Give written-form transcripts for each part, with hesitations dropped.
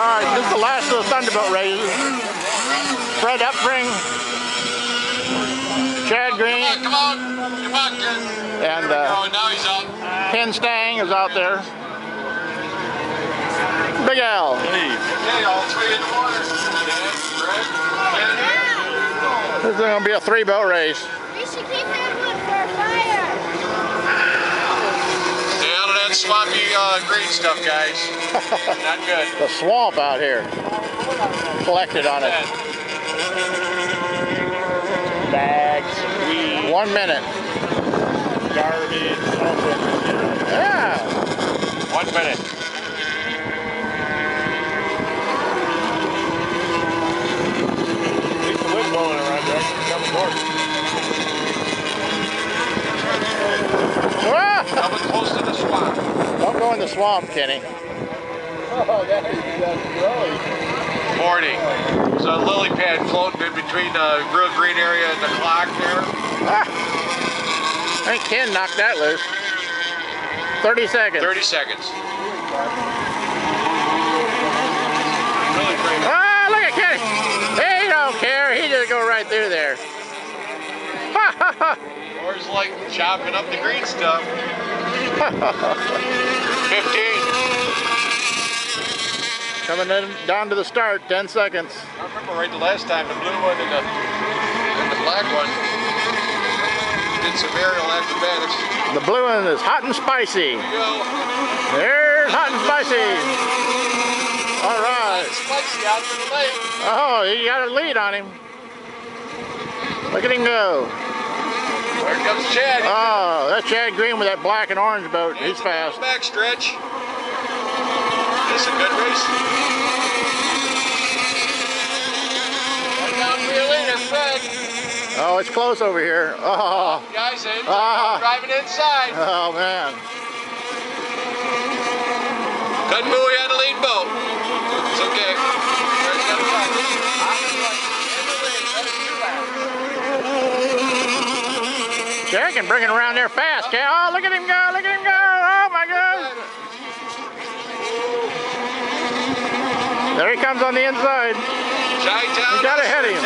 Alright, this is the last of the Thunderbolt races. Fred Upring, Chad Green, Come on, kid. And Now he's up. Ken Stang is out there. Big Al. Hey, all three in the water. This is going to be a 3-boat race. You should keep that one for fire. Stay out of that swampy green stuff, guys. Not good. The swamp out here. Collected on it. Bags, weed. 1 minute. Garbage. Yeah. 1 minute. At least the wind blowing around there. Coming north. Coming close to the swamp. Don't go in the swamp, Kenny. Oh, that's gross. 40. There's a lily pad floating in between the real green area and the clock there. I think Ken knocked that loose. 30 seconds. 30 seconds. Ah, look at Kenny. He don't care. He just go right through there. Or it's like chopping up the green stuff. 15. Coming in, down to the start, 10 seconds. I remember right the last time, the blue one and the black one did some aerial acrobatics. The blue one is hot and spicy. There you go. There's hot and spicy. All right. Spicy out for the lake. Oh, you got a lead on him. Look at him go. There comes Chad. Oh, that's Chad Green with that black and orange boat. He's fast. Back stretch. This is a good race. Right down for your leader, Fred. Oh, it's close over here. Oh, Guys in. Driving inside. oh man. Cut buoy on the lead boat. It's okay. Fred's got to drive it. Chad can bring it around there fast. Oh, look at him go. Look at him go. Oh my God. There he comes on the inside. He got ahead of him.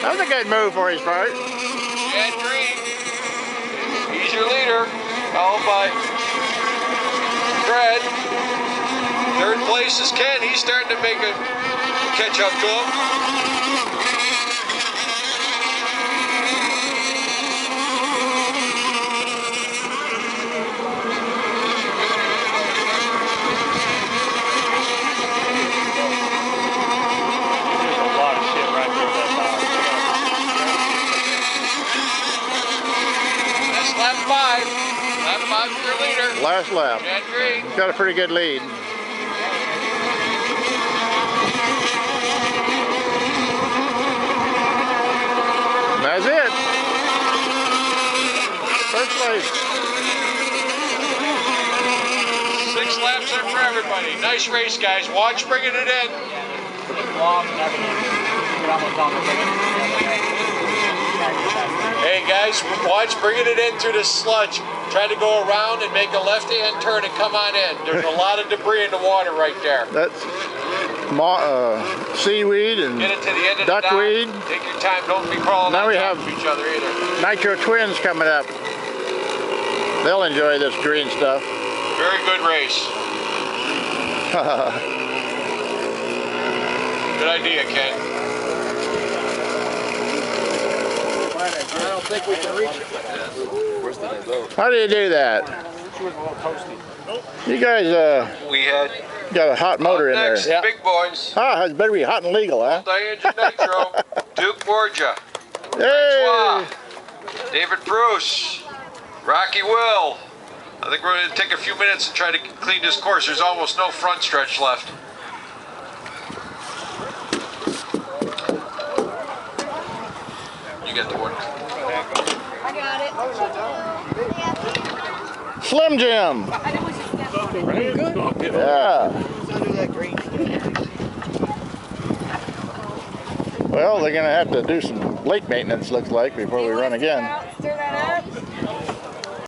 That was a good move for his part. Chad Green. He's your leader. Followed by Fred. Third place is Ken. He's starting to make a catch up to him. Lap 5. Lap 5 for your leader. Last lap. Chad Green. He's got a pretty good lead. That's it. First place. 6 laps in for everybody. Nice race, guys. Watch bringing it in. Hey guys, watch bringing it in through the sludge. Try to go around and make a left-hand turn and come on in. There's a lot of debris in the water right there. That's seaweed and Get it to the end of duckweed. the dock. Take your time. Don't be crawling Now on we top have of each other either. Nitro Twins coming up. They'll enjoy this green stuff. Very good race. Good idea, Ken. I don't think we can reach it. How do you do that? You guys We had got a hot motor in there. next, big boys. Ah, it better be hot and legal, huh? Multi-engine nitro. Duke Borgia. Hey! David Bruce. Rocky Will. I think we're going to take a few minutes and try to clean this course. There's almost no front stretch left. You get the one. I got it. Slim Jim. Yeah. Well, they're going to have to do some lake maintenance, looks like, before we run again.